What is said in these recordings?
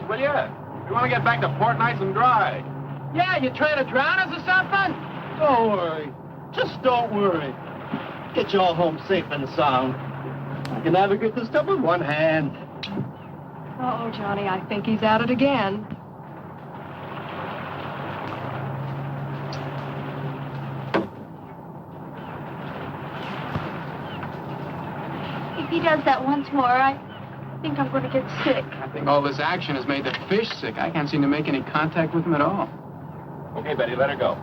will you? We want to get back to port nice and dry. Yeah, you trying to drown us or something? Don't worry. Just don't worry. Get you all home safe and sound. I can navigate this stuff with one hand. Uh-oh, Johnny, I think he's at it again. If he does that once more, I think I'm going to get sick. I think all this action has made the fish sick. I can't seem to make any contact with them at all. Okay, Betty, let her go.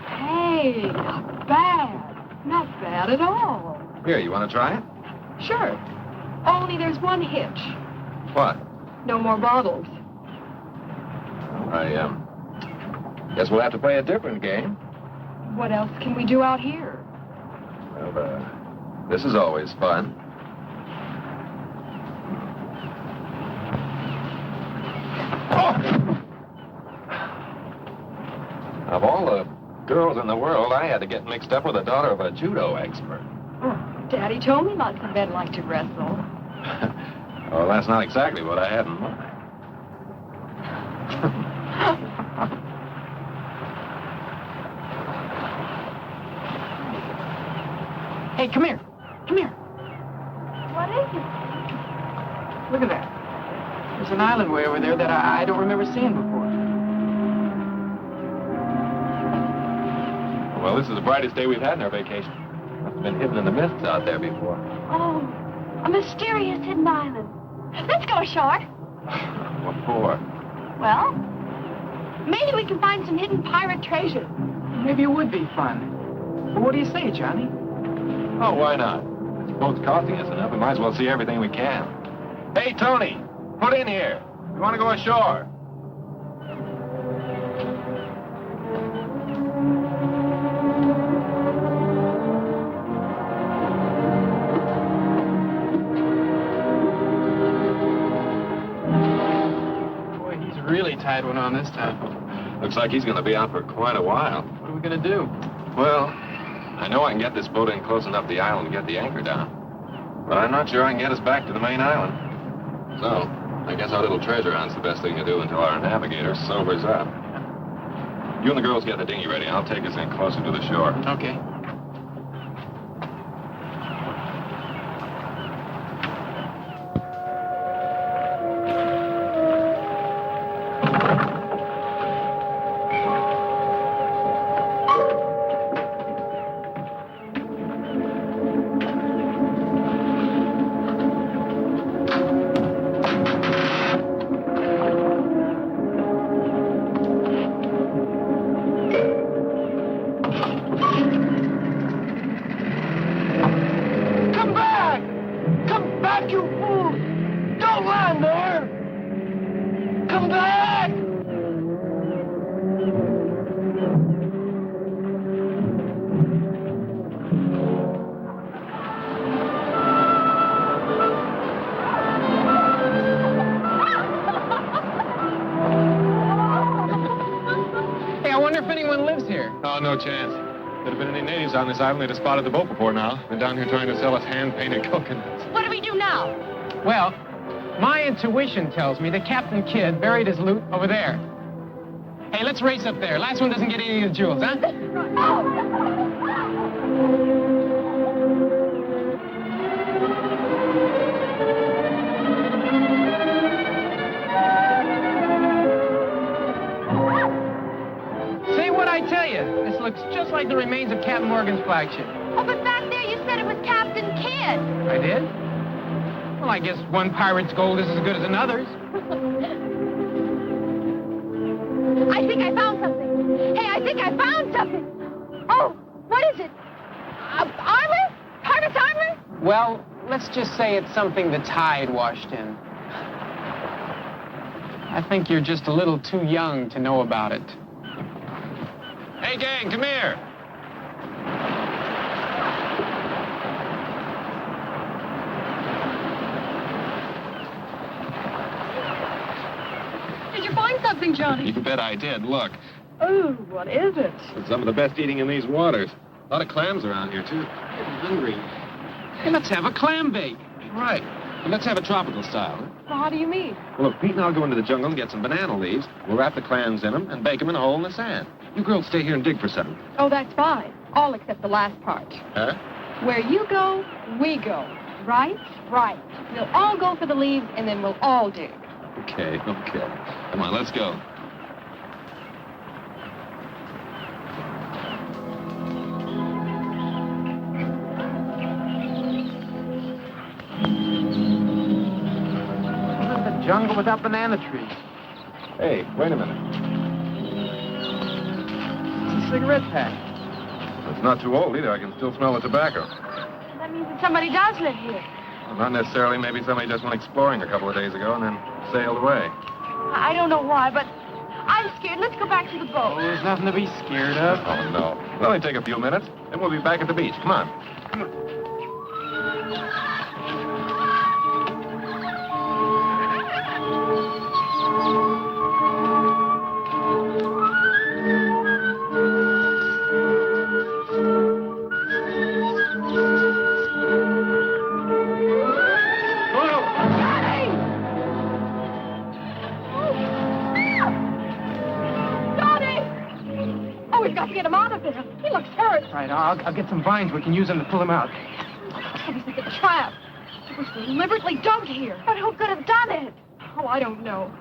Hey, not bad. Not bad at all. Here, you want to try it? Sure. Only there's one hitch. What? No more bottles. I guess we'll have to play a different game. What else can we do out here? Well, this is always fun. Oh! Of all the girls in the world, I had to get mixed up with the daughter of a judo expert. Daddy told me lots of men like to wrestle. Well, that's not exactly what I had in mind. Hey, come here. Come here. What is it? Look at that. There's an island way over there that I don't remember seeing before. Well, this is the brightest day we've had in our vacation. Must have been hidden in the mists out there before. Oh, a mysterious hidden island. Let's go ashore. What for? Well, maybe we can find some hidden pirate treasure. Maybe it would be fun. Well, what do you say, Johnny? Oh, why not? This boat's costing us enough. We might as well see everything we can. Hey, Tony, put in here. We want to go ashore. Boy, he's really tied one on this time. Looks like he's going to be out for quite a while. What are we going to do? Well, I know I can get this boat in close enough to the island to get the anchor down. But I'm not sure I can get us back to the main island. So, I guess our little treasure hunt's the best thing to do until our navigator sobers up. You and the girls get the dinghy ready. I'll take us in closer to the shore. Okay. No chance. Could have been any natives on this island. They'd have spotted the boat before now. Been down here trying to sell us hand-painted coconuts. What do we do now? Well, my intuition tells me that Captain Kidd buried his loot over there. Hey, let's race up there. Last one doesn't get any of the jewels, huh? This looks just like the remains of Captain Morgan's flagship. Oh, but back there you said it was Captain Kidd. I did? Well, I guess one pirate's gold is as good as another's. I think I found something. Hey, I think I found something. Oh, what is it? Armor? Pirate's armor? Well, let's just say it's something the tide washed in. I think you're just a little too young to know about it. Hey, gang, come here. Did you find something, Johnny? You bet I did. Look. Oh, what is it? It's some of the best eating in these waters. A lot of clams around here, too. I'm hungry. Hey, let's have a clam bake. Right. Let's have a tropical style. Huh? Well, how do you mean? Well, look, Pete and I'll go into the jungle and get some banana leaves. We'll wrap the clams in them and bake them in a hole in the sand. You girls stay here and dig for something. Oh, that's fine. All except the last part. Huh? Where you go, we go. Right? Right. We'll all go for the leaves, and then we'll all dig. Okay. Come on, let's go. This is the jungle without banana trees. Hey, wait a minute. It's a cigarette pack. It's not too old either. I can still smell the tobacco. That means that somebody does live here. Well, not necessarily. Maybe somebody just went exploring a couple of days ago and then sailed away. I don't know why, but I'm scared. Let's go back to the Oh, boat. there's nothing to be scared of. Oh, no. It'll only take a few minutes, and we'll be back at the beach. Come on. Oh, we've got to get him out of there. He looks hurt. All right, I'll get some vines. We can use them to pull him out. Obviously, it's a trap. It was deliberately dug here. But who could have done it? Oh, I don't know.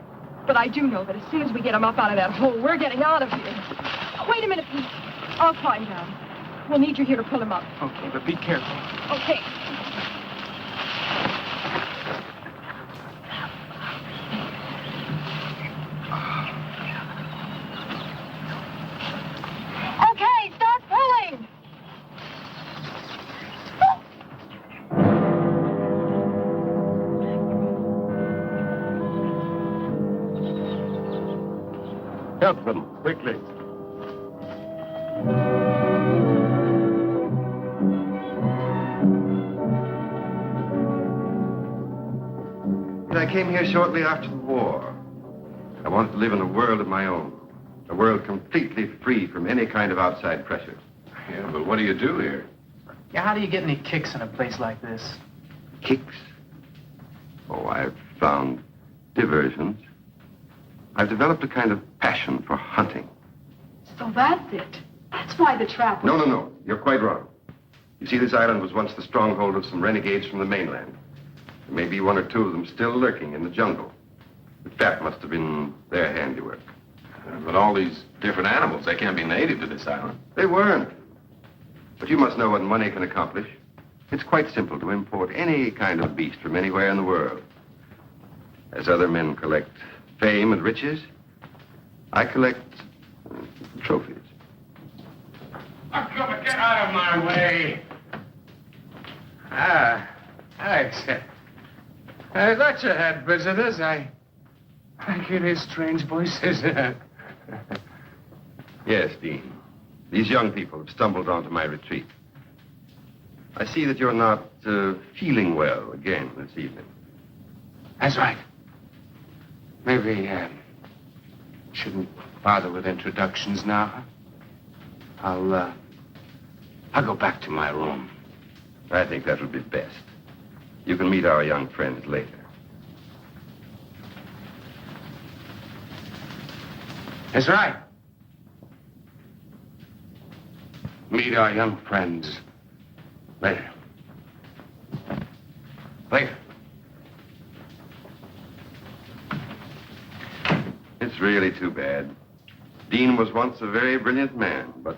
But I do know that as soon as we get him up out of that hole, we're getting out of here. Wait a minute, Pete. I'll climb down. We'll need you here to pull him up. Okay, but be careful. Okay. Okay, start pulling. Help them, quickly. I came here shortly after the war. I wanted to live in a world of my own. A world completely free from any kind of outside pressure. Yeah, but what do you do here? Yeah, how do you get any kicks in a place like this? Kicks? Oh, I've found diversions. I've developed a kind of passion for hunting. So that's it. That's why the trap... No. You're quite wrong. You see, this island was once the stronghold of some renegades from the mainland. There may be one or two of them still lurking in the jungle. But that must have been their handiwork. But all these different animals, they can't be native to this island. They weren't. But you must know what money can accomplish. It's quite simple to import any kind of beast from anywhere in the world. As other men collect fame and riches, I collect trophies. Get out of my way. I thought you had visitors. I can hear strange voices. Yes, Dean. These young people have stumbled onto my retreat. I see that you're not feeling well again this evening. That's right. Maybe shouldn't bother with introductions now. I'll go back to my room. I think that would be best. You can meet our young friends later. That's right. Meet our young friends later. Later. It's really too bad. Dean was once a very brilliant man, but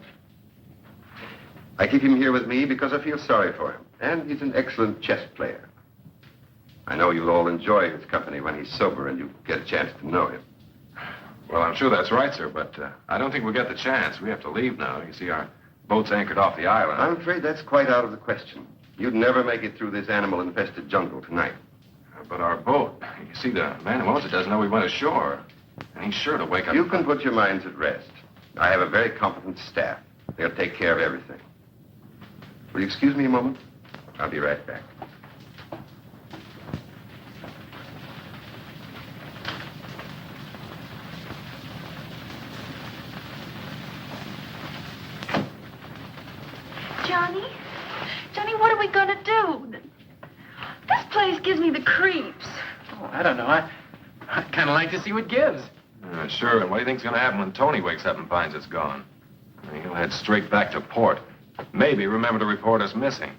I keep him here with me because I feel sorry for him. And he's an excellent chess player. I know you'll all enjoy his company when he's sober and you get a chance to know him. Well, I'm sure that's right, sir, but I don't think we'll get the chance. We have to leave now. You see, our boat's anchored off the island. I'm afraid that's quite out of the question. You'd never make it through this animal-infested jungle tonight. But our boat, you see, the man who owns it doesn't know we went ashore. And he's sure to wake up. You can put your minds at rest. I have a very competent staff. They'll take care of everything. Will you excuse me a moment? I'll be right back. Johnny, what are we going to do? This place gives me the creeps. Oh, I don't know. I'd kind of like to see what gives. Sure, and what do you think's going to happen when Tony wakes up and finds it's gone? He'll head straight back to port. Maybe remember to report us missing.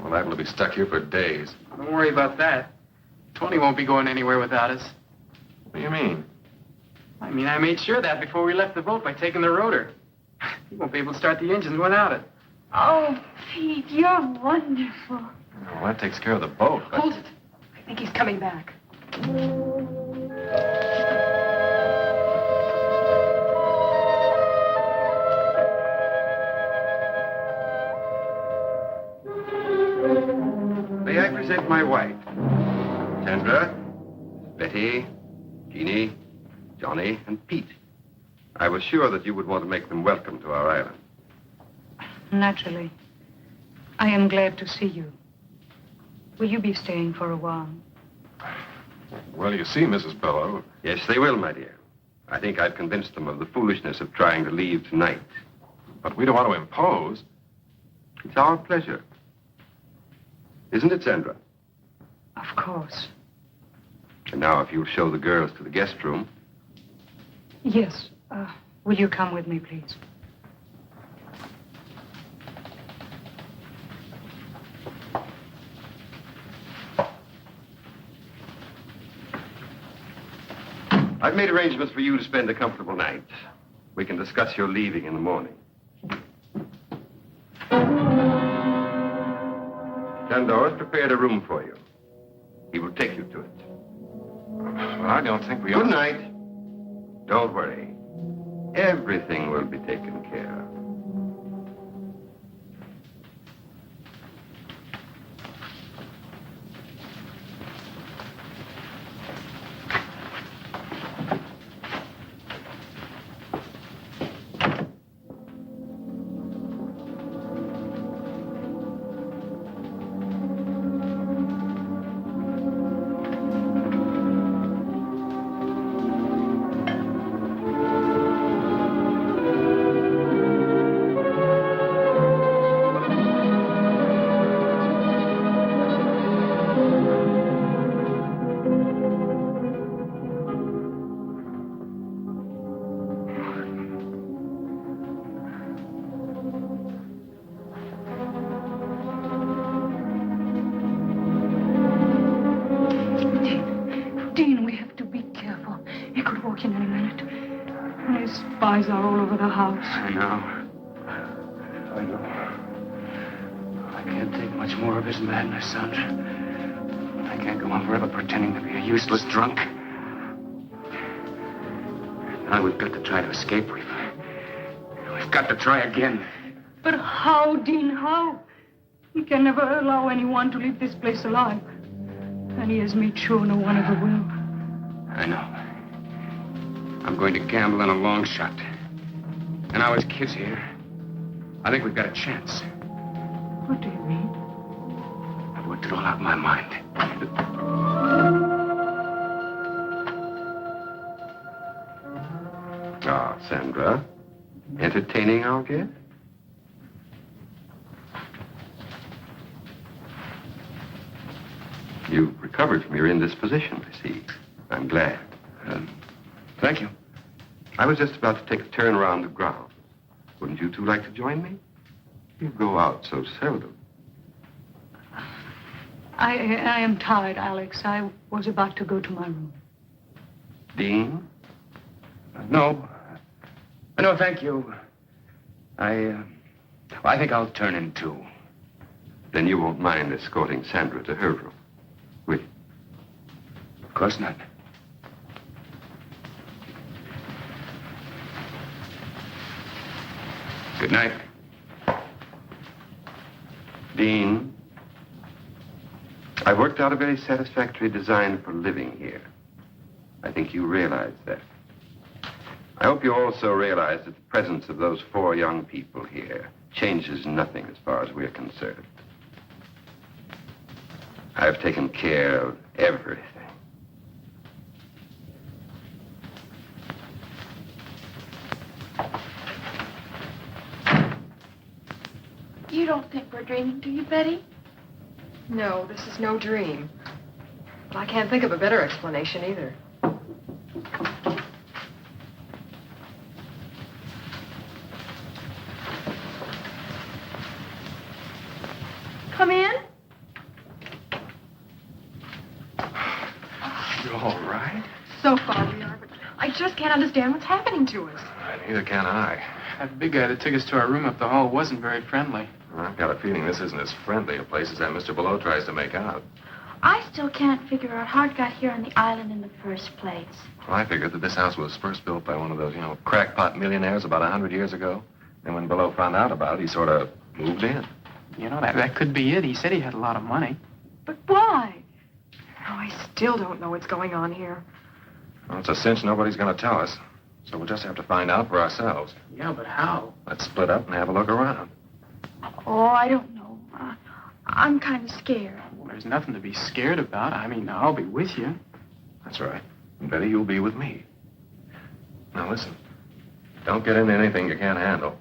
We're liable to be stuck here for days. Don't worry about that. Tony won't be going anywhere without us. What do you mean? I mean, I made sure that before we left the boat by taking the rotor. He won't be able to start the engines without it. Oh, Pete, you're wonderful. Well, that takes care of the boat. But... Hold it. I think he's coming back. May I present my wife? Sandra, Betty, Jeannie, Johnny, and Pete. I was sure that you would want to make them welcome to our island. Naturally. I am glad to see you. Will you be staying for a while? Well, you see, Mrs. Bellow. Yes, they will, my dear. I think I've convinced them of the foolishness of trying to leave tonight. But we don't want to impose. It's our pleasure. Isn't it, Sandra? Of course. And now, if you'll show the girls to the guest room. Yes. Will you come with me, please? I've made arrangements for you to spend a comfortable night. We can discuss your leaving in the morning. Sandor has prepared a room for you. He will take you to it. Well, I don't think we ought Good to... night. Don't worry. Everything will be taken care of. Dean, we have to be careful. He could walk in any minute. And his spies are all over the house. I know. I can't take much more of his madness, Sandra. I can't go on forever pretending to be a useless drunk. Now we've got to try to escape. We've got to try again. But how, Dean, how? He can never allow anyone to leave this place alive. And he has made sure no one ever will. I know. I'm going to gamble on a long shot. And now his kid's here. I think we've got a chance. What do you mean? I've worked it all out in my mind. Ah, Sandra. Entertaining our guest? You've recovered from your indisposition, I see. I'm glad. Thank you. I was just about to take a turn around the grounds. Wouldn't you two like to join me? You go out so seldom. I am tired, Alex. I was about to go to my room. Dean? No. No, thank you. I think I'll turn in too. Then you won't mind escorting Sandra to her room, will you? Of course not. Good night. Dean, I worked out a very satisfactory design for living here. I think you realize that. I hope you also realize that the presence of those 4 young people here changes nothing as far as we're concerned. I've taken care of everything. You don't think we're dreaming, do you, Betty? No, this is no dream. I can't think of a better explanation either. Come in. You all right? So far we are, but I just can't understand what's happening to us. Neither can I. That big guy that took us to our room up the hall wasn't very friendly. I've got a feeling this isn't as friendly a place as that Mr. Below tries to make out. I still can't figure out how it got here on the island in the first place. Well, I figured that this house was first built by one of those, crackpot millionaires about 100 years ago. And when Below found out about it, he sort of moved in. You know, that could be it. He said he had a lot of money. But why? Oh, I still don't know what's going on here. Well, it's a cinch nobody's going to tell us. So we'll just have to find out for ourselves. Yeah, but how? Let's split up and have a look around. Oh, I don't know. I'm kind of scared. Well, there's nothing to be scared about. I mean, I'll be with you. That's right. And Betty, you'll be with me. Now, listen. Don't get into anything you can't handle.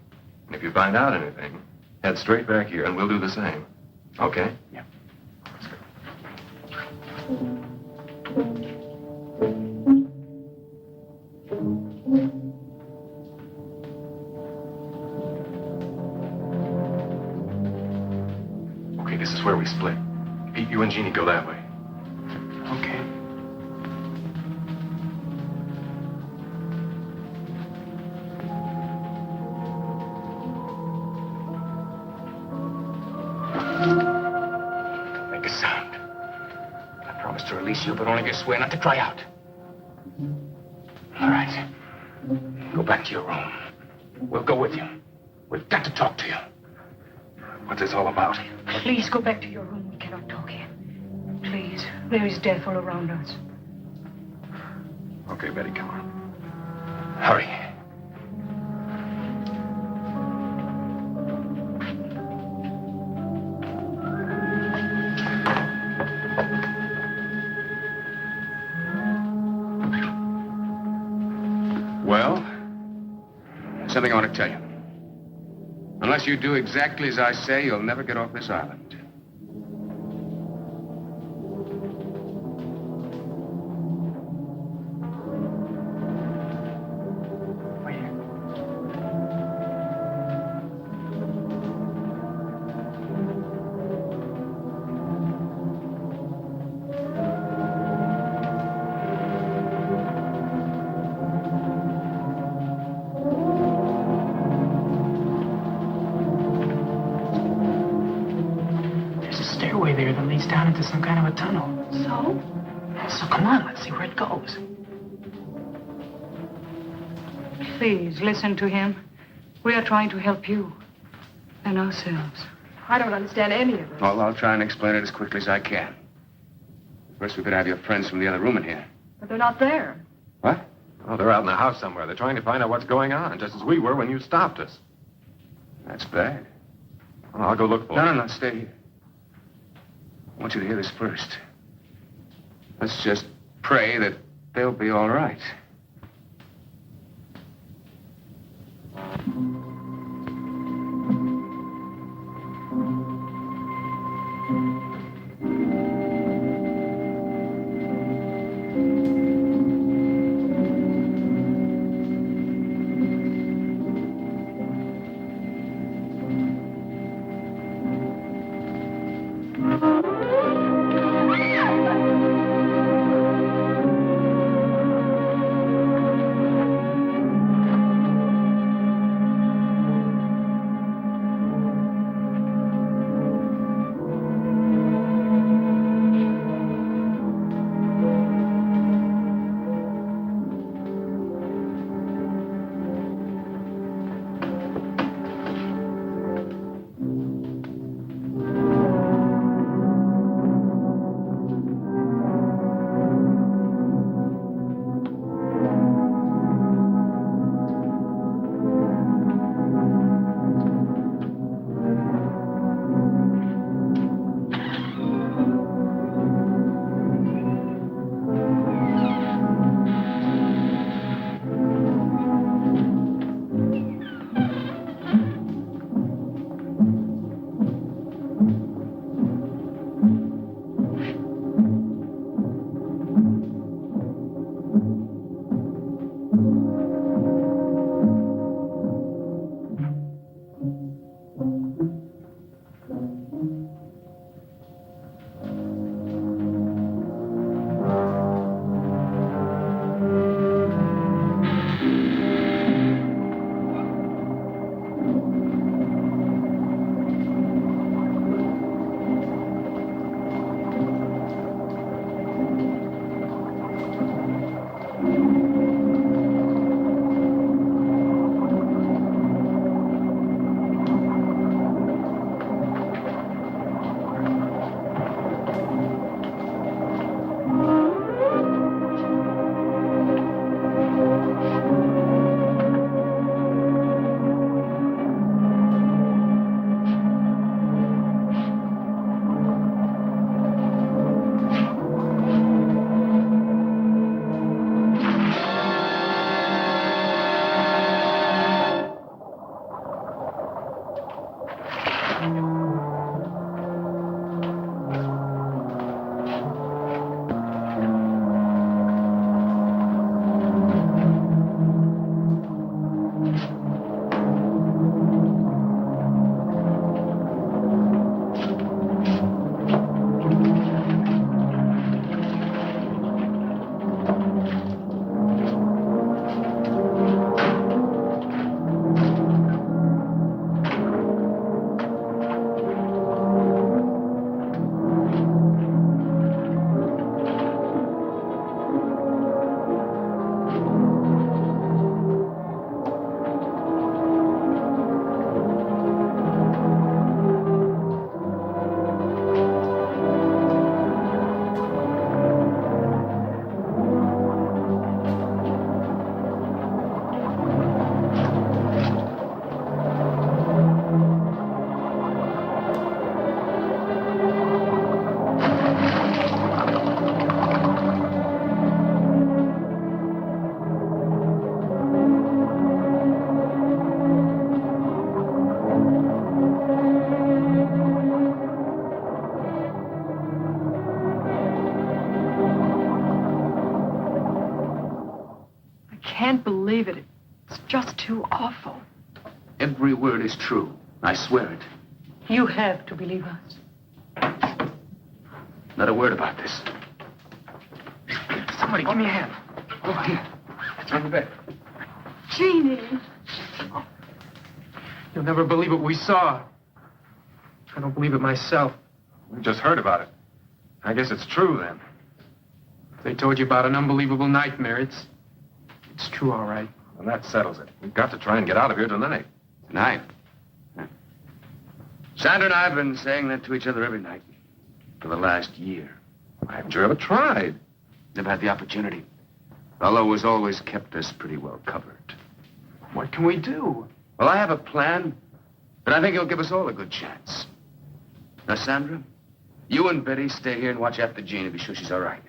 And if you find out anything, head straight back here, and we'll do the same. Okay? Yeah. Let's go. Okay, this is where we split. Pete, you and Jeannie go that way. Okay. Don't make a sound. I promise to release you, but only if you swear not to cry out. All right. Go back to your room. We'll go with you. We've got to talk to you. What's this all about? Please go back to your room. We cannot talk here. Please. There is death all around us. Okay, Betty, come on. Hurry. Well, there's something I want to tell you. Unless you do exactly as I say, you'll never get off this island. There's a stairway there that leads down into some kind of a tunnel. So come on, let's see where it goes. Please, listen to him. We are trying to help you and ourselves. I don't understand any of this. Well, I'll try and explain it as quickly as I can. First, we could have your friends from the other room in here. But they're not there. What? Oh, they're out in the house somewhere. They're trying to find out what's going on, just as we were when you stopped us. That's bad. Well, I'll go look for No, them. no, stay here. I want you to hear this first. Let's just pray that they'll be all right. can't believe it. It's just too awful. Every word is true. I swear it. You have to believe us. Not a word about this. Somebody, give me a hand. Over here. It's on the bed. Jeannie. You'll never believe what we saw. I don't believe it myself. We just heard about it. I guess it's true, then. They told you about an unbelievable nightmare. It's true, all right. And that settles it. We've got to try and get out of here tonight. Tonight? Sandra and I have been saying that to each other every night for the last year. Haven't you ever tried? Never had the opportunity. Bello has always kept us pretty well covered. What can we do? Well, I have a plan, but I think it'll give us all a good chance. Now, Sandra, you and Betty stay here and watch after Jean and be sure she's all right.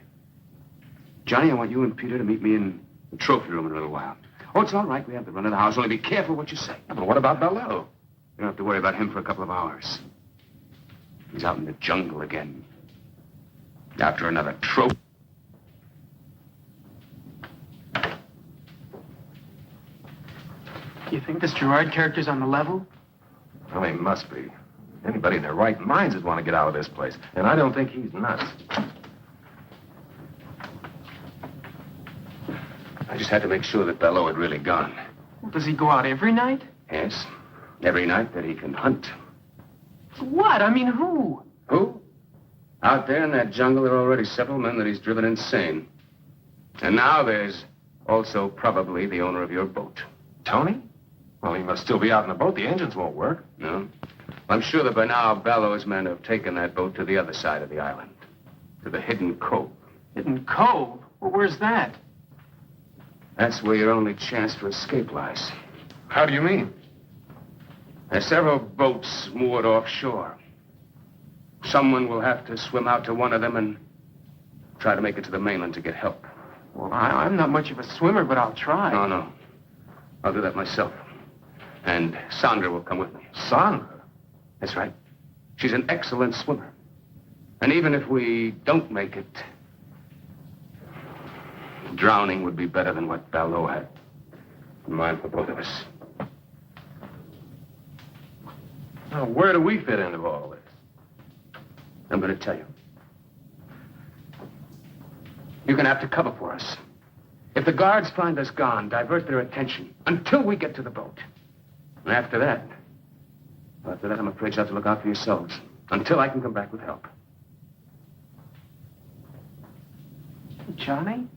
Johnny, I want you and Peter to meet me in the trophy room in a little while. Oh, it's all right. We have the run of the house. Only be careful what you say. But what about Bello? You don't have to worry about him for a couple of hours. He's out in the jungle again. After another trophy. You think this Gerard character's on the level? Well, he must be. Anybody in their right minds would want to get out of this place. And I don't think he's nuts. I just had to make sure that Bello had really gone. Well, does he go out every night? Yes. Every night that he can hunt. What? I mean, who? Who? Out there in that jungle, there are already several men that he's driven insane. And now there's also probably the owner of your boat. Tony? Well, he must still be out in the boat. The engines won't work. No? I'm sure that by now Bello's men have taken that boat to the other side of the island. To the hidden cove. Hidden Cove? Well, where's that? That's where your only chance for escape lies. How do you mean? There's several boats moored offshore. Someone will have to swim out to one of them and try to make it to the mainland to get help. Well, I'm not much of a swimmer, but I'll try. No. I'll do that myself. And Sandra will come with me. Sandra? That's right. She's an excellent swimmer. And even if we don't make it, drowning would be better than what Bello had in mind for both of us. Now, where do we fit into all this? I'm going to tell you. You're going to have to cover for us. If the guards find us gone, divert their attention until we get to the boat. And after that, I'm afraid you'll have to look out for yourselves until I can come back with help. Johnny?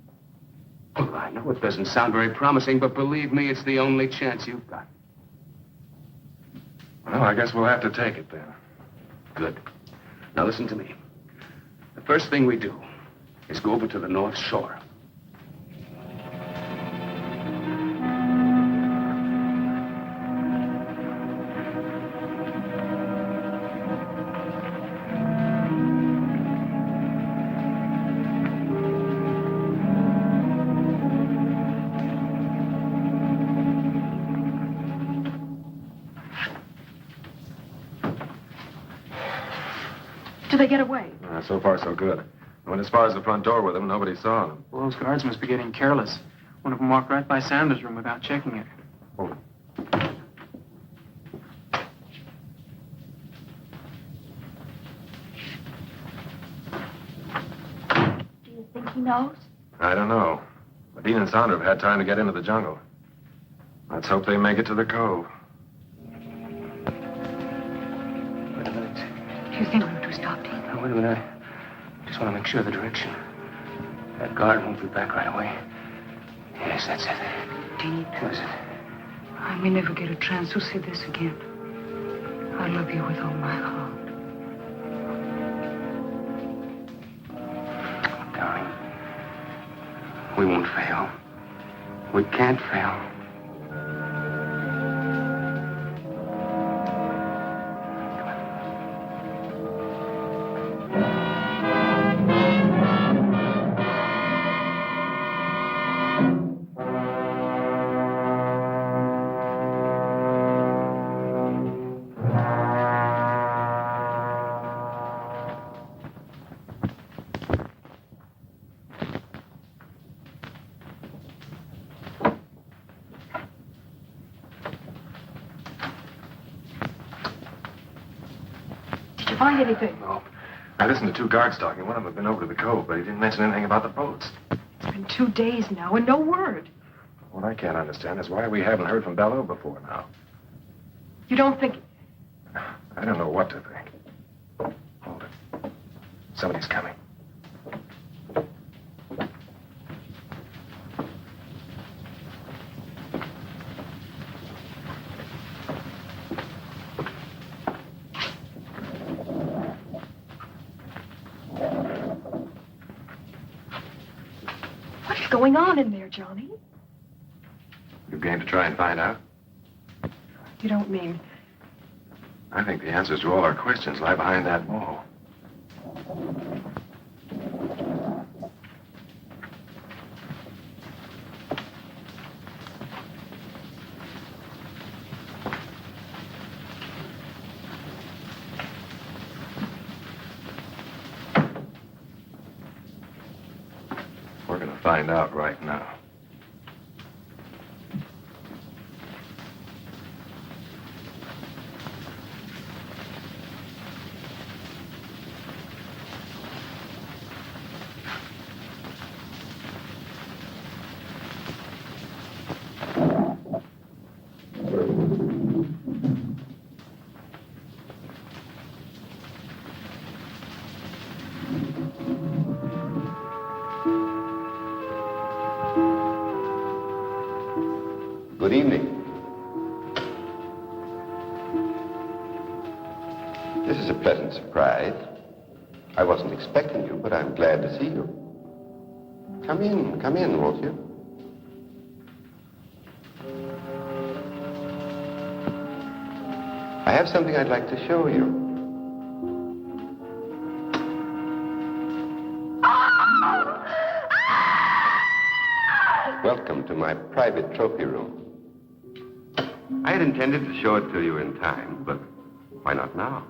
Well, I know it doesn't sound very promising, but believe me, it's the only chance you've got. Well, I guess we'll have to take it then. Good. Now listen to me. The first thing we do is go over to the North Shore. Do they get away? So far, so good. I went as far as the front door with them. Nobody saw them. Well, those guards must be getting careless. One of them walked right by Sanders' room without checking it. Oh. Do you think he knows? I don't know. But Dean and Sandra have had time to get into the jungle. Let's hope they make it to the cove. Wait a minute. Do you think we ought to stop, Dean? Now, wait a minute. I just want to make sure of the direction. That guard won't be back right away. Yes, that's it. Dean, What is it? I may never get a chance to say this again. I love you with all my heart. Darling, we won't fail. We can't fail. find anything? No. I listened to two guards talking. One of them had been over to the cove, but he didn't mention anything about the boats. It's been 2 days now and no word. What I can't understand is why we haven't heard from Belleau before now. You don't think... I don't know what to think. Hold it. Somebody's coming. What's going on in there, Johnny? You game to try and find out? You don't mean... I think the answers to all our questions lie behind that wall. We're going to find out right now. Good evening. This is a pleasant surprise. I wasn't expecting you, but I'm glad to see you. Come in, won't you? I have something I'd like to show you. Welcome to my private trophy room. I had intended to show it to you in time, but why not now?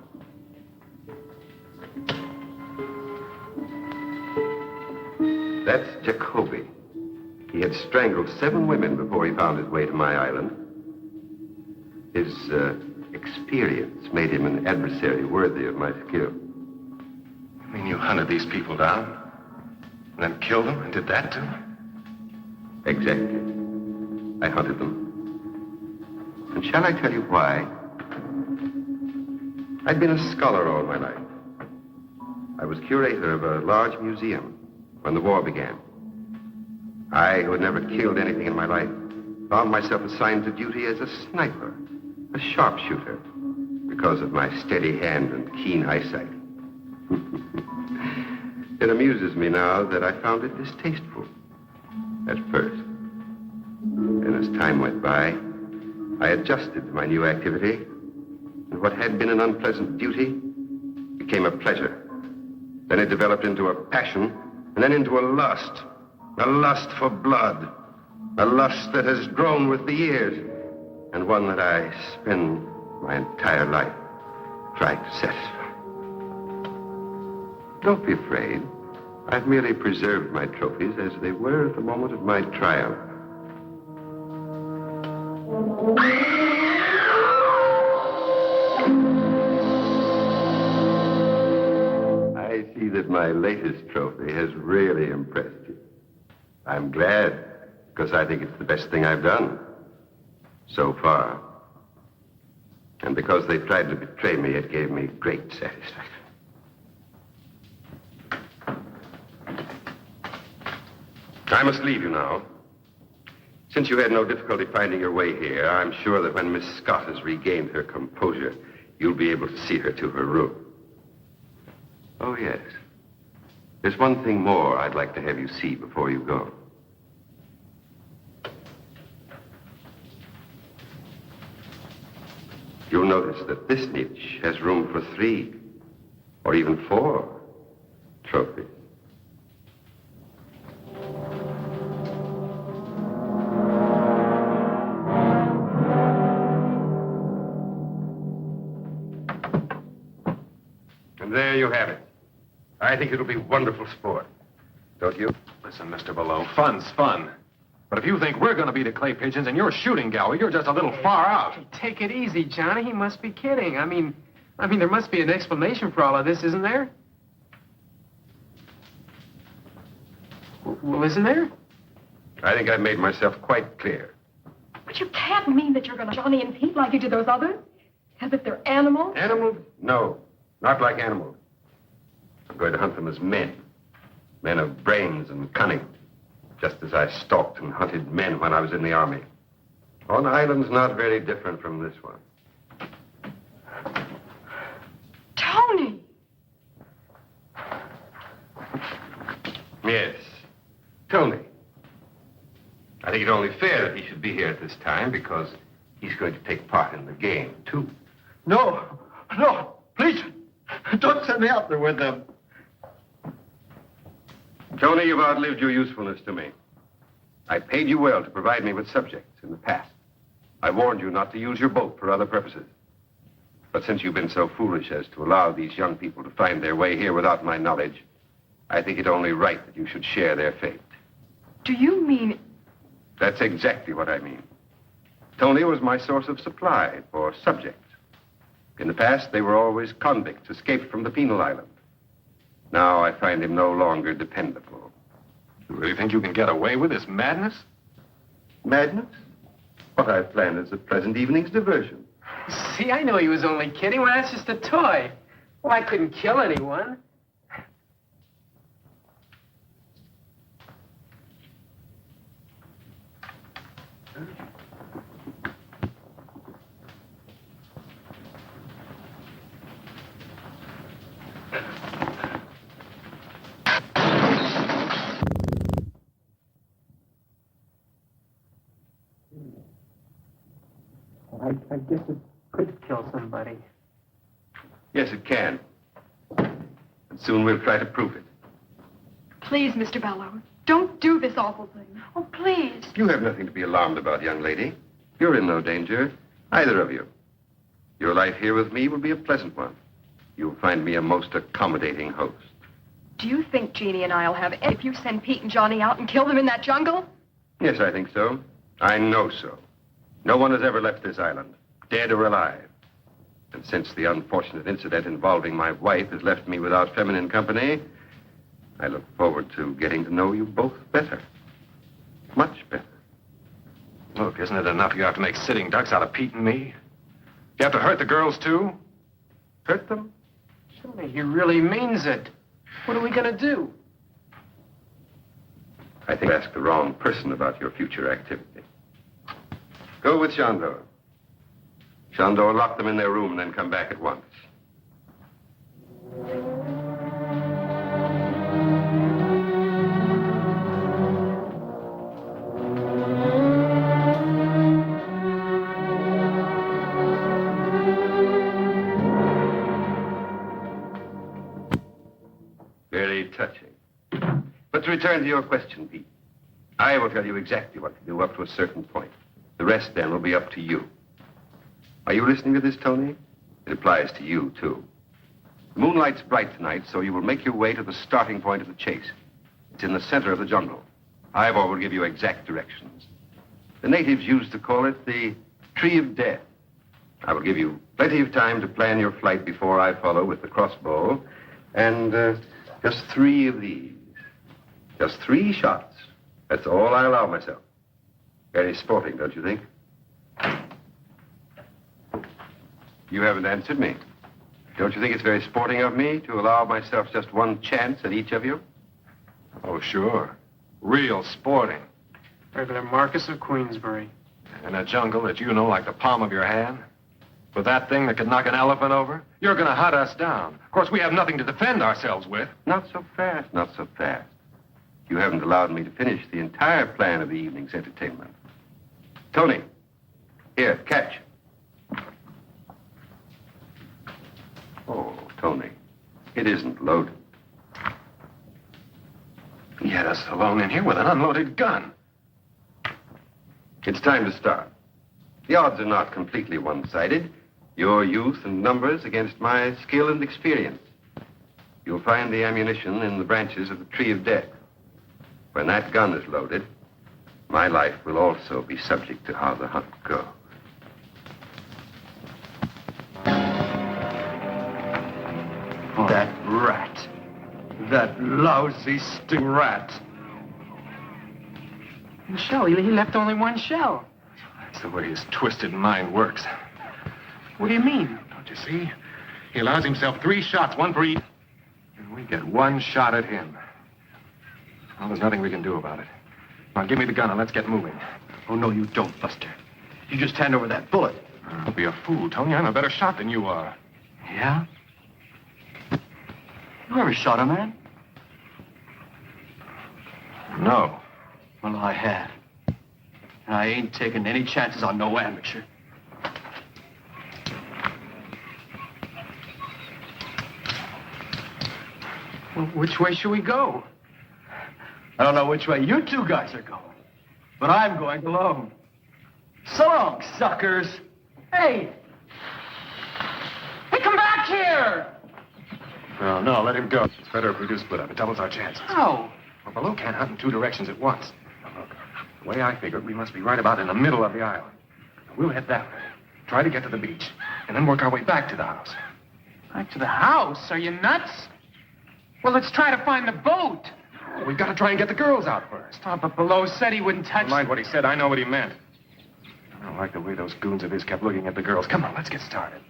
That's Jacoby. He had strangled 7 women before he found his way to my island. His experience made him an adversary worthy of my skill. You mean you hunted these people down? And then killed them and did that to them? Exactly. I hunted them. And shall I tell you why? I'd been a scholar all my life. I was curator of a large museum when the war began. I, who had never killed anything in my life, found myself assigned to duty as a sniper, a sharpshooter, because of my steady hand and keen eyesight. It amuses me now that I found it distasteful at first. And as time went by, I adjusted to my new activity, and what had been an unpleasant duty became a pleasure. Then it developed into a passion, and then into a lust for blood, a lust that has grown with the years, and one that I spend my entire life trying to satisfy. Don't be afraid. I've merely preserved my trophies as they were at the moment of my triumph. I see that my latest trophy has really impressed you. I'm glad, because I think it's the best thing I've done so far. And because they tried to betray me, it gave me great satisfaction. I must leave you now. Since you had no difficulty finding your way here, I'm sure that when Miss Scott has regained her composure, you'll be able to see her to her room. Oh, yes. There's one thing more I'd like to have you see before you go. You'll notice that this niche has room for 3 or even 4 trophies. And there you have it. I think it'll be wonderful sport. Don't you? Listen, Mr. Belleau, fun's fun. But if you think we're going to be the clay pigeons and you're shooting gallery, you're just a little far out. Take it easy, Johnny. He must be kidding. I mean, I mean, there must be an explanation for all of this, isn't there? Well, isn't there? I think I've made myself quite clear. But you can't mean that you're going to Johnny and Pete like you did those others. As if they're animals. Animals? No, not like animals. I'm going to hunt them as men. Men of brains and cunning. Just as I stalked and hunted men when I was in the army. On islands not very different from this one. Tony! Yes, Tony. I think it's only fair that he should be here at this time because he's going to take part in the game, too. No, no, please, don't send me out there with them. Tony, you've outlived your usefulness to me. I paid you well to provide me with subjects in the past. I warned you not to use your boat for other purposes. But since you've been so foolish as to allow these young people to find their way here without my knowledge, I think it only right that you should share their fate. Do you mean... That's exactly what I mean. Tony was my source of supply for subjects. In the past, they were always convicts escaped from the penal island. Now I find him no longer dependable. You really think you can get away with this madness? Madness? What I've planned is a pleasant evening's diversion. See, I know he was only kidding. Well, that's just a toy. Well, I couldn't kill anyone. I guess it could kill somebody. Yes, it can. And soon we'll try to prove it. Please, Mr. Bellows, don't do this awful thing. Oh, please. You have nothing to be alarmed about, young lady. You're in no danger, either of you. Your life here with me will be a pleasant one. You'll find me a most accommodating host. Do you think Jeannie and I'll have... If you send Pete and Johnny out and kill them in that jungle? Yes, I think so. I know so. No one has ever left this island, dead or alive. And since the unfortunate incident involving my wife has left me without feminine company, I look forward to getting to know you both better. Much better. Look, isn't it enough you have to make sitting ducks out of Pete and me? You have to hurt the girls, too? Hurt them? Surely he really means it. What are we going to do? I think you asked the wrong person about your future activity. Go with Chandor. Chandor, lock them in their room and then come back at once. Very touching. But to return to your question, Pete, I will tell you exactly what to do up to a certain point. The rest, then, will be up to you. Are you listening to this, Tony? It applies to you, too. The moonlight's bright tonight, so you will make your way to the starting point of the chase. It's in the center of the jungle. Ivor will give you exact directions. The natives used to call it the Tree of Death. I will give you plenty of time to plan your flight before I follow with the crossbow. And just 3 of these. Just 3 shots. That's all I allow myself. Very sporting, don't you think? You haven't answered me. Don't you think it's very sporting of me to allow myself just 1 chance at each of you? Oh, sure. Real sporting. Regular Marquis of Queensbury. In a jungle that you know like the palm of your hand? With that thing that could knock an elephant over? You're going to hunt us down. Of course, we have nothing to defend ourselves with. Not so fast, not so fast. You haven't allowed me to finish the entire plan of the evening's entertainment. Tony, here, catch. Oh, Tony, it isn't loaded. He had us alone in here with an unloaded gun. It's time to start. The odds are not completely one-sided. Your youth and numbers against my skill and experience. You'll find the ammunition in the branches of the Tree of Death. When that gun is loaded, my life will also be subject to how the hunt goes. That rat. That lousy sting rat. Shell, he left only one shell. That's the way his twisted mind works. What do you mean? Don't you see? He allows himself 3 shots, 1 for each. And we get 1 shot at him. Well, there's nothing we can do about it. Now, give me the gun and let's get moving. Oh, no, you don't, Buster. You just hand over that bullet. Don't be a fool, Tony. I'm a better shot than you are. Yeah? You ever shot a man? No. Well, I have. And I ain't taking any chances on no amateur. Well, which way should we go? I don't know which way you 2 guys are going, but I'm going alone. So long, suckers. Hey! Hey, come back here! No, let him go. It's better if we do split up. It doubles our chances. How? Well, Baloo can't hunt in 2 directions at once. Now, look, the way I figure it, we must be right about in the middle of the island. We'll head that way, try to get to the beach, and then work our way back to the house. Back to the house? Are you nuts? Well, let's try to find the boat. We've got to try and get the girls out first. Oh, but Below said he wouldn't touch... Never mind what he said. I know what he meant. I don't like the way those goons of his kept looking at the girls. Come on, let's get started.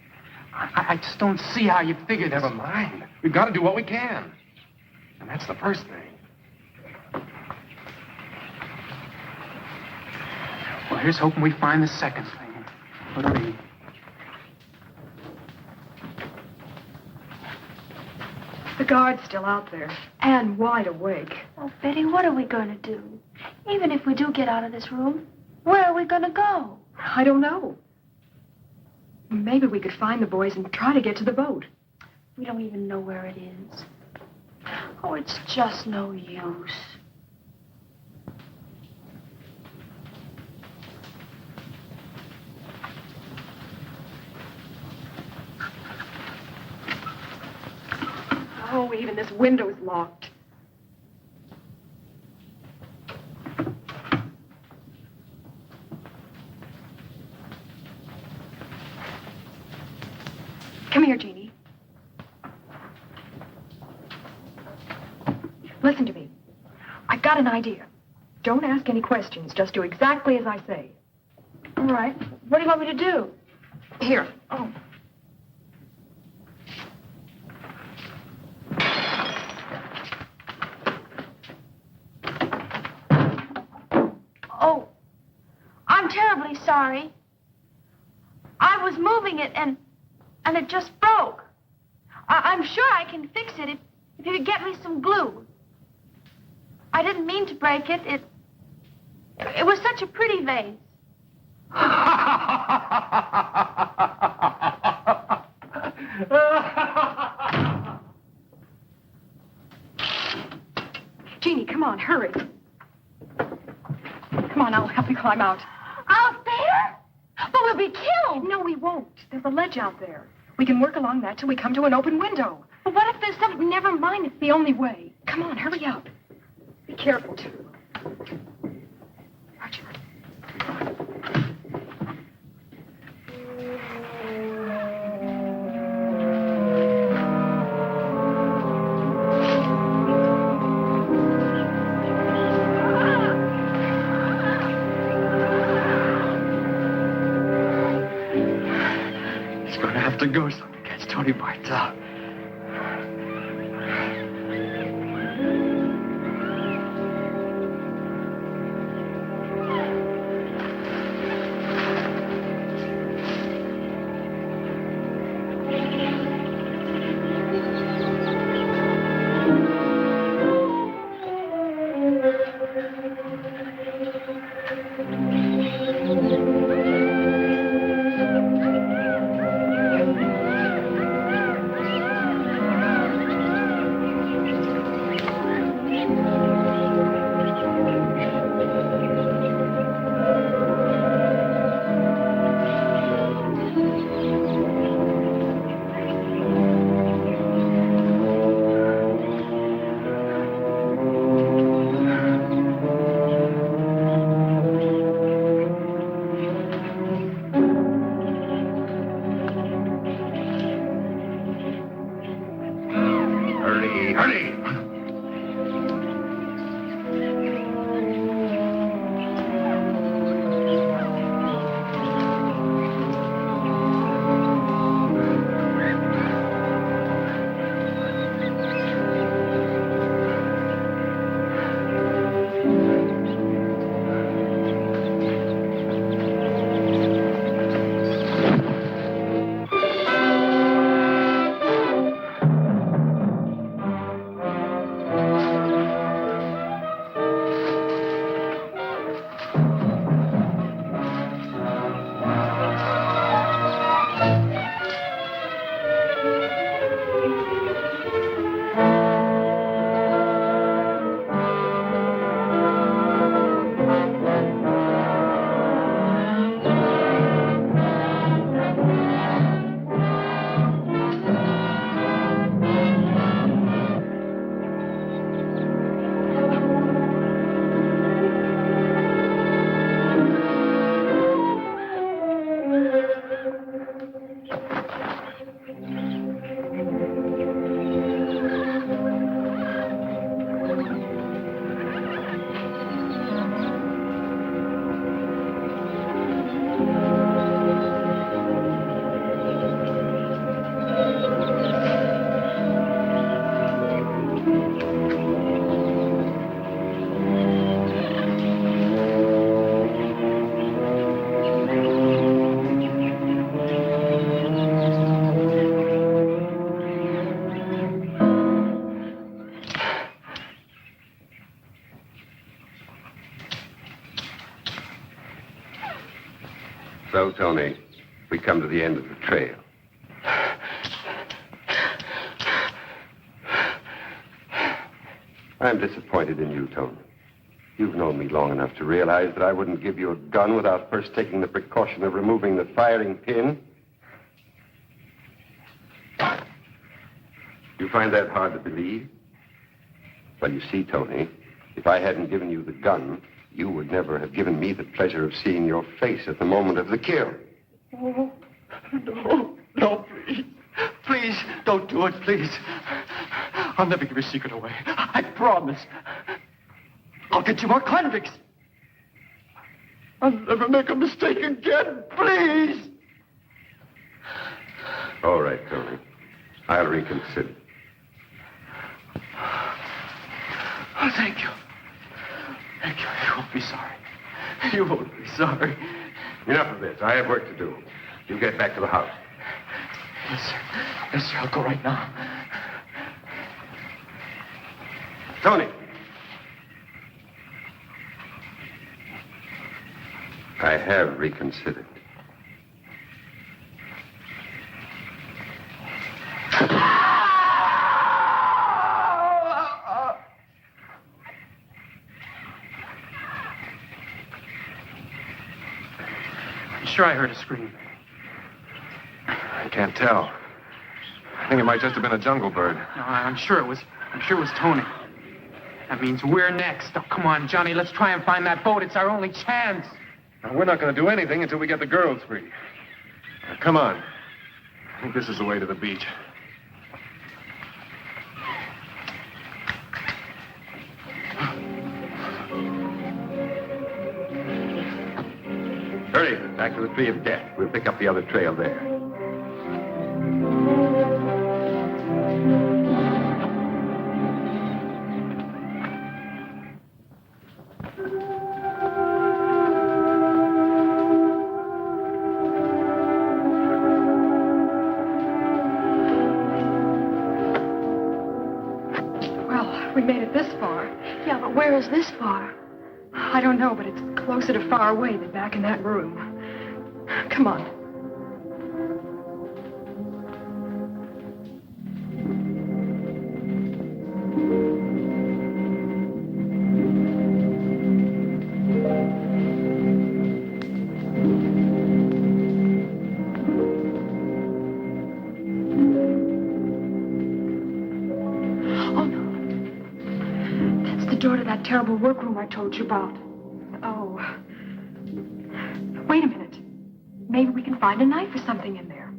I just don't see how you figured this. Never mind. We've got to do what we can. And that's the first thing. Well, here's hoping we find the second thing. What'll be? The guard's still out there, and wide awake. Oh, Betty, what are we going to do? Even if we do get out of this room, where are we going to go? I don't know. Maybe we could find the boys and try to get to the boat. We don't even know where it is. Oh, it's just no use. Oh, even this window's locked. Come here, Jeannie. Listen to me. I've got an idea. Don't ask any questions. Just do exactly as I say. All right. What do you want me to do? Here. Oh. Oh, I'm terribly sorry. I was moving it and it just broke. I'm sure I can fix it if you could get me some glue. I didn't mean to break it. It was such a pretty vase. Jeannie, come on, hurry. Come on, I'll help you climb out. Out there? But we'll be killed. No, we won't. There's a ledge out there. We can work along that till we come to an open window. But what if there's something... Never mind, it's the only way. Come on, hurry up. Be careful, too. Roger. It's going to have to go so we catch Tony Bartel. So, Tony, we come to the end of the trail. I'm disappointed in you, Tony. You've known me long enough to realize that I wouldn't give you a gun without first taking the precaution of removing the firing pin. You find that hard to believe? Well, you see, Tony, if I hadn't given you the gun, you would never have given me the pleasure of seeing your face at the moment of the kill. Oh, no, please. Please, don't do it, please. I'll never give your secret away. I promise. I'll get you more convicts. I'll never make a mistake again, please. All right, Tony. I'll reconsider. Oh, thank you. Thank you. You won't be sorry. You won't be sorry. Enough of this. I have work to do. You get back to the house. Yes, sir. Yes, sir. I'll go right now. Tony! I have reconsidered. I'm sure I heard a scream. I can't tell. I think it might just have been a jungle bird. No, I'm sure it was Tony. That means we're next. Oh, come on, Johnny, let's try and find that boat. It's our only chance. Now, we're not going to do anything until we get the girls free. Now, come on. I think this is the way to the beach. Hurry, back to the Tree of Death. We'll pick up the other trail there. Well, we made it this far. Yeah, but where is this far? I don't know, but it's closer to far away than back in that room. Come on. Oh, no. That's the door to that terrible workroom I told you about. Oh. Wait a minute. Maybe we can find a knife or something in there.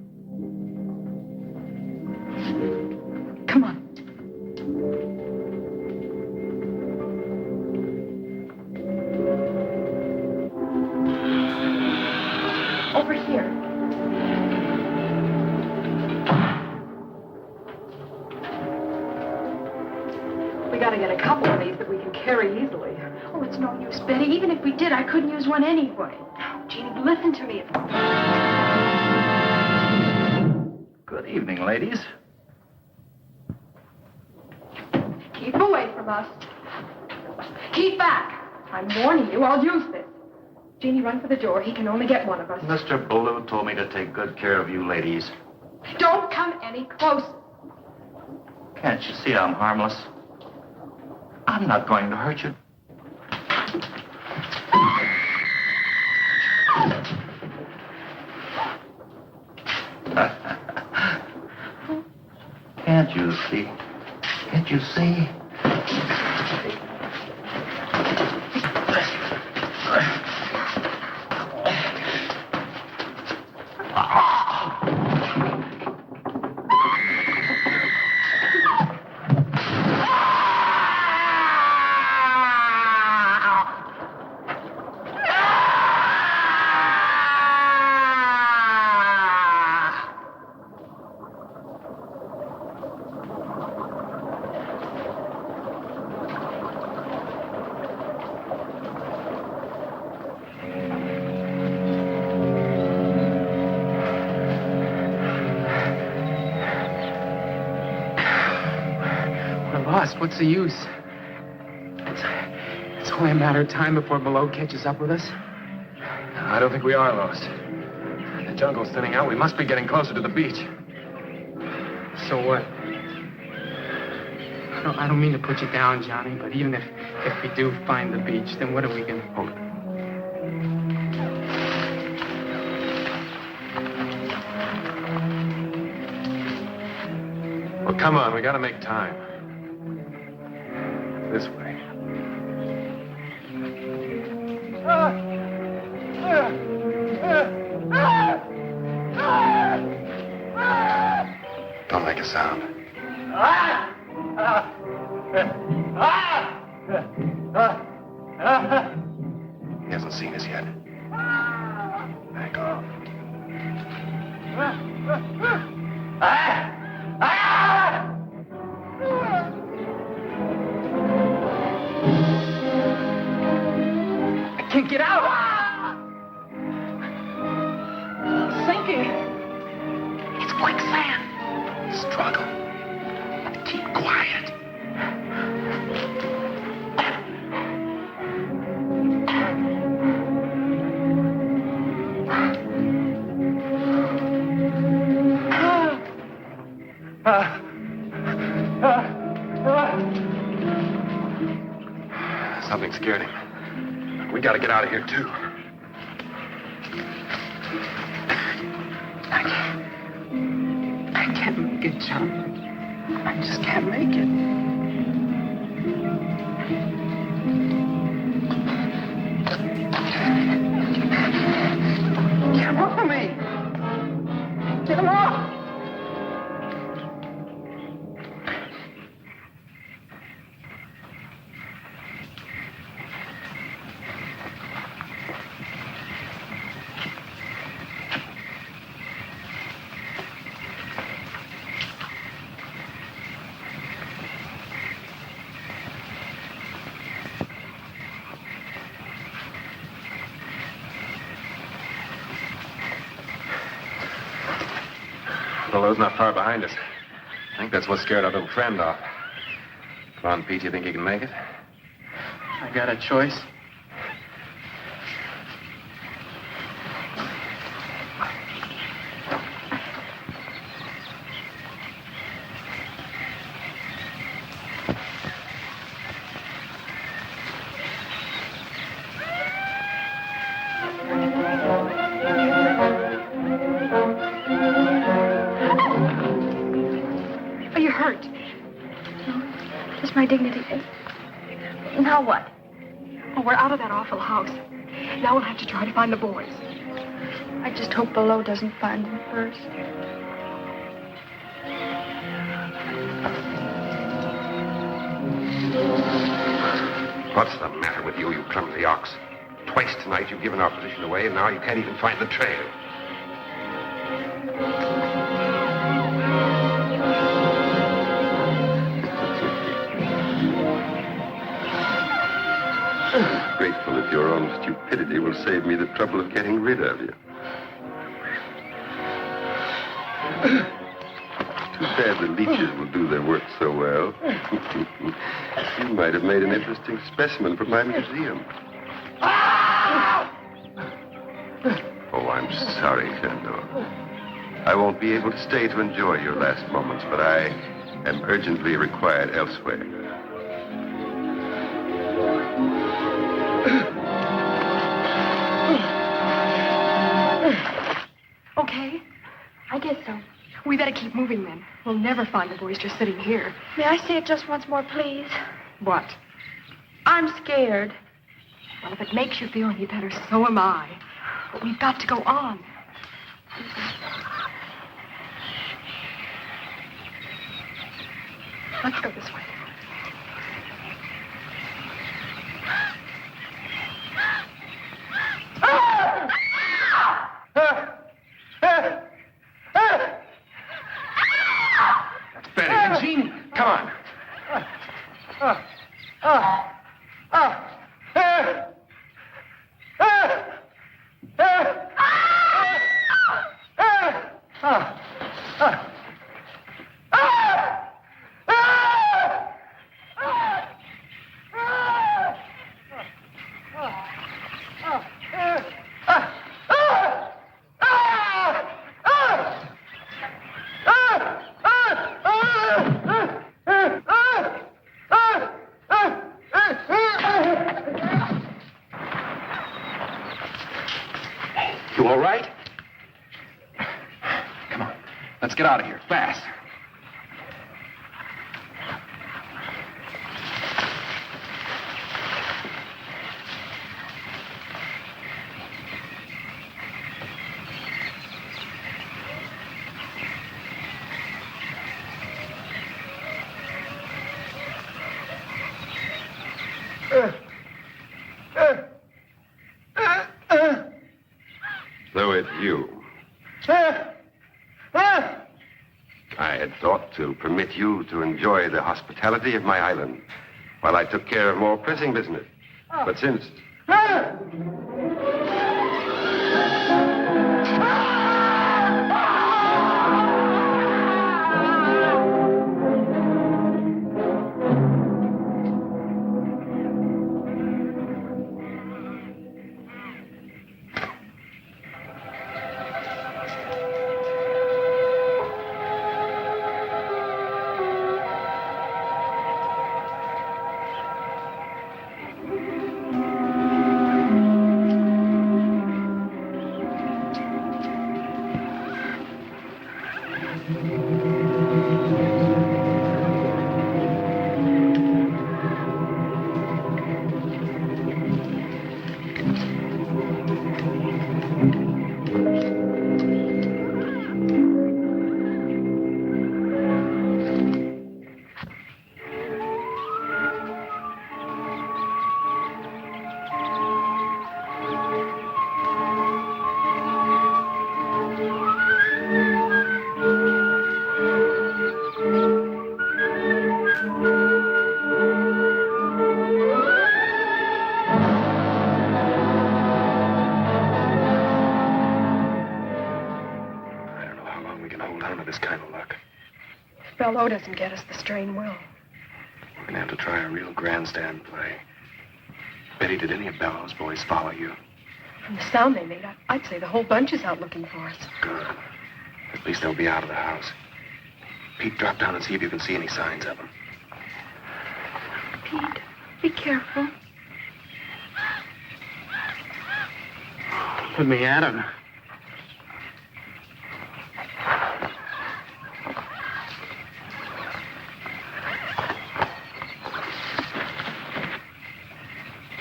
Come on. Over here. We gotta get a couple of these that we can carry easily. Oh, it's no use, Betty. Even if we did, I couldn't use one anyway. Jeannie, listen to me. Good evening, ladies. Keep away from us. Keep back. I'm warning you, I'll use this. Jeannie, run for the door. He can only get one of us. Mr. Ballou told me to take good care of you ladies. Don't come any closer. Can't you see I'm harmless? I'm not going to hurt you. Can't you see? Can't you see? Lost. What's the use? It's only a matter of time before Below catches up with us. I don't think we are lost. The jungle's thinning out. We must be getting closer to the beach. So what? I don't mean to put you down, Johnny, but even if we do find the beach, then what are we gonna... Hold it. Well, come on. We gotta make time. This way. Don't make a sound. He hasn't seen us yet. Back off. I can't get out! Sinking! It's quicksand. Struggle. Keep quiet. Something scared him. We gotta get out of here, too. I can't make it, John. I just can't make it. Get him off of me! Get him off! The low's not far behind us. I think that's what scared our little friend off. Come on, Pete, you think you can make it? I got a choice. Are you hurt? Just my dignity. Now what? Oh, we're out of that awful house. Now we'll have to try to find the boys. I just hope Below doesn't find them first. What's the matter with you, you clumsy ox? Twice tonight you've given our position away, and now you can't even find the trail. Grateful if your own stupidity will save me the trouble of getting rid of you. Too bad the leeches will do their work so well. You might have made an interesting specimen for my museum. Oh, I'm sorry, Sandor. I won't be able to stay to enjoy your last moments, but I am urgently required elsewhere. Okay? I guess so. We better keep moving then. We'll never find the boys just sitting here. May I say it just once more, please? What? I'm scared. Well, if it makes you feel any better, so am I. But we've got to go on. Let's go this way. That's better. Eugene, come on. You all right? Come on. Let's get out of here. Fast. So it's you. I had thought to permit you to enjoy the hospitality of my island while I took care of more pressing business. But since... Bello doesn't get us, the strain will. We're going to have to try a real grandstand play. Betty, did any of Bello's boys follow you? From the sound they made, I'd say the whole bunch is out looking for us. Good. At least they'll be out of the house. Pete, drop down and see if you can see any signs of them. Pete, be careful. Put me at him.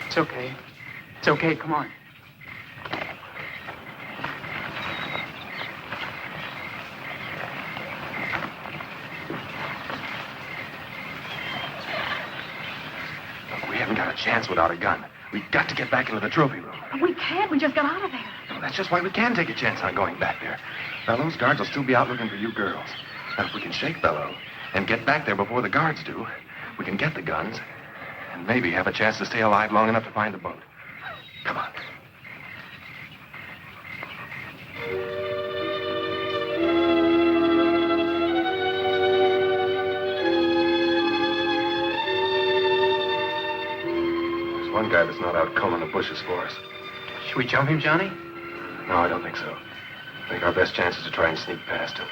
It's okay. It's okay. Come on. We haven't got a chance without a gun. We've got to get back into the trophy room. We can't. We just got out of there. No, that's just why we can take a chance on going back there. Bello's guards will still be out looking for you girls. And if we can shake Bello and get back there before the guards do, we can get the guns and maybe have a chance to stay alive long enough to find the boat. Come on. There's one guy that's not out combing the bushes for us. Should we jump him, Johnny? No, I don't think so. I think our best chance is to try and sneak past him.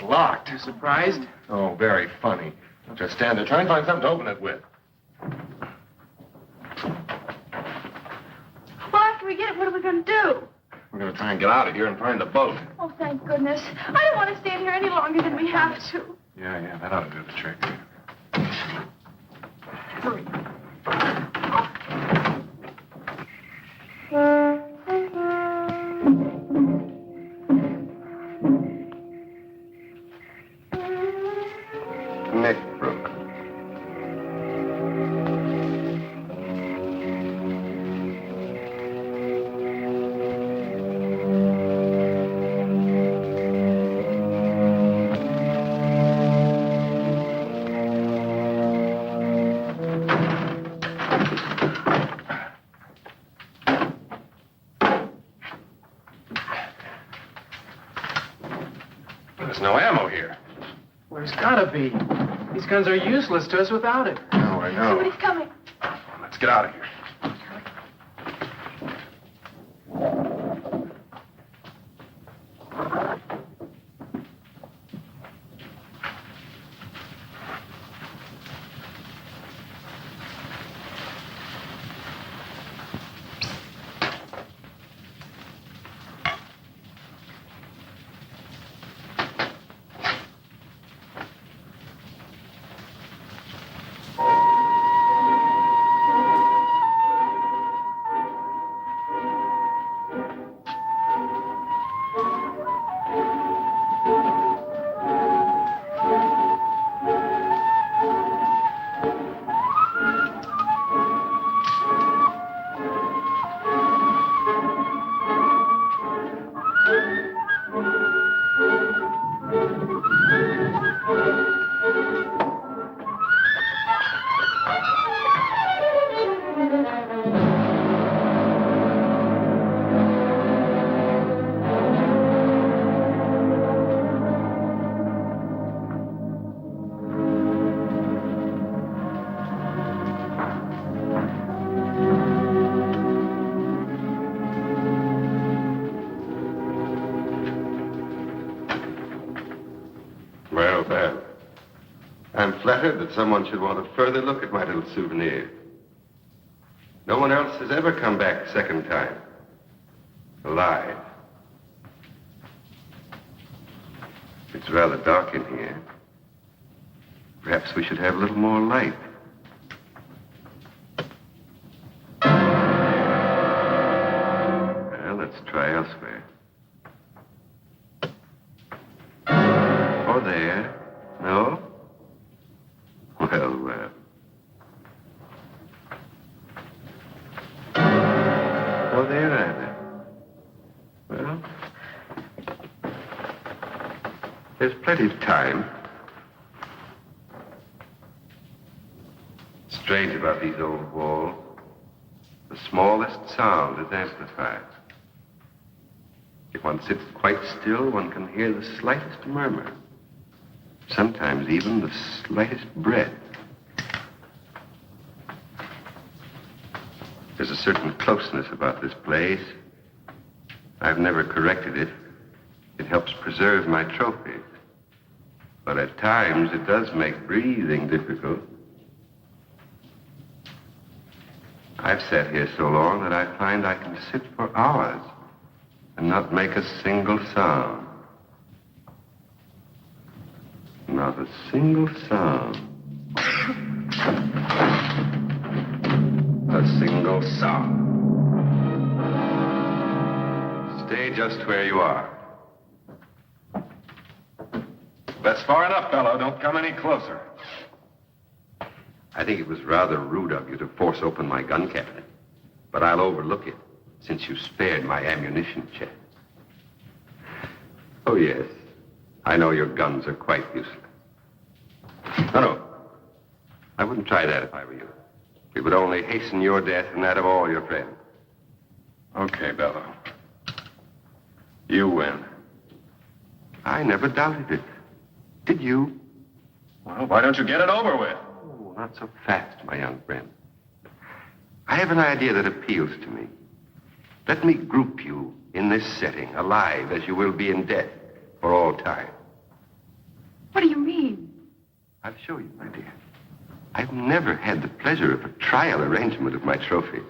Locked. You surprised? Oh, very funny. Don't just stand there. Try and find something to open it with. Well, after we get it, what are we going to do? We're going to try and get out of here and find the boat. Oh, thank goodness. I don't want to stay in here any longer than we have to. Yeah, that ought to do the trick. Hurry. There's no ammo here. Well, there's gotta be. These guns are useless to us without it. No, I know. Somebody's coming. Let's get out of here. Well, Ben, I'm flattered that someone should want a further look at my little souvenir. No one else has ever come back a second time. Alive. It's rather dark in here. Perhaps we should have a little more light. Well, let's try elsewhere. Or there. No? Well, well. No there either. Well, there's plenty of time. Strange about these old walls. The smallest sound is amplified. If one sits quite still, one can hear the slightest murmur. Sometimes even the slightest breath. There's a certain closeness about this place. I've never corrected it. It helps preserve my trophies. But at times it does make breathing difficult. I've sat here so long that I find I can sit for hours and not make a single sound. Not a single sound. A single sound. Stay just where you are. That's far enough, fellow. Don't come any closer. I think it was rather rude of you to force open my gun cabinet. But I'll overlook it, since you spared my ammunition chest. Oh, yes. I know your guns are quite useless. No. I wouldn't try that if I were you. It would only hasten your death and that of all your friends. Okay, Bello. You win. I never doubted it. Did you? Well, why don't you get it over with? Oh, not so fast, my young friend. I have an idea that appeals to me. Let me group you in this setting, alive as you will be in death for all time. What do you mean? I'll show you, my dear. I've never had the pleasure of a trial arrangement of my trophies.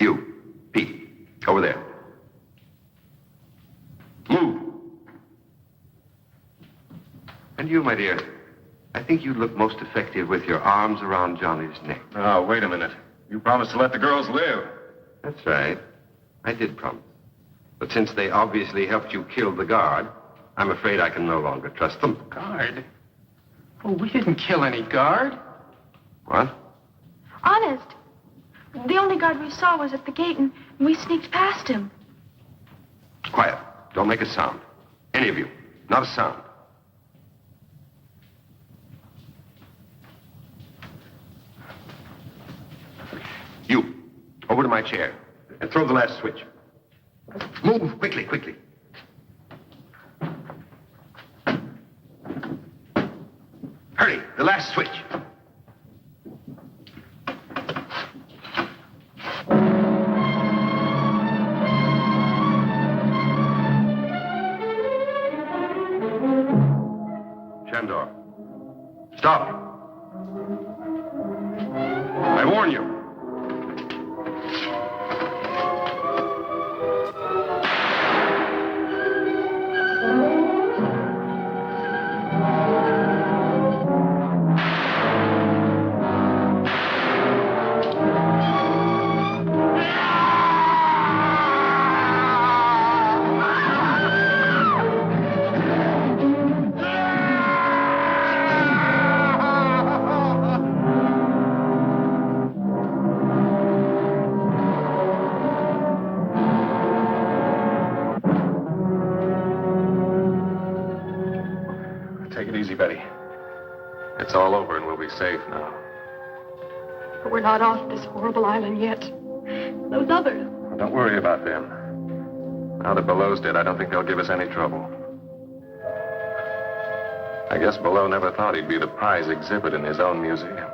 You, Pete, over there. Move. And you, my dear, I think you look most effective with your arms around Johnny's neck. Oh, wait a minute. You promised to let the girls live. That's right. I did promise. But since they obviously helped you kill the guard, I'm afraid I can no longer trust them. Guard? Oh, we didn't kill any guard. What? Honest. The only guard we saw was at the gate, and we sneaked past him. Quiet. Don't make a sound. Any of you. Not a sound. You, over to my chair and throw the last switch. Move quickly, quickly. Hurry, the last switch. Shandor. Stop. I warn you. Take it easy, Betty. It's all over and we'll be safe now. But we're not off this horrible island yet. Those others. Don't worry about them. Now that Below's dead, I don't think they'll give us any trouble. I guess Below never thought he'd be the prize exhibit in his own museum.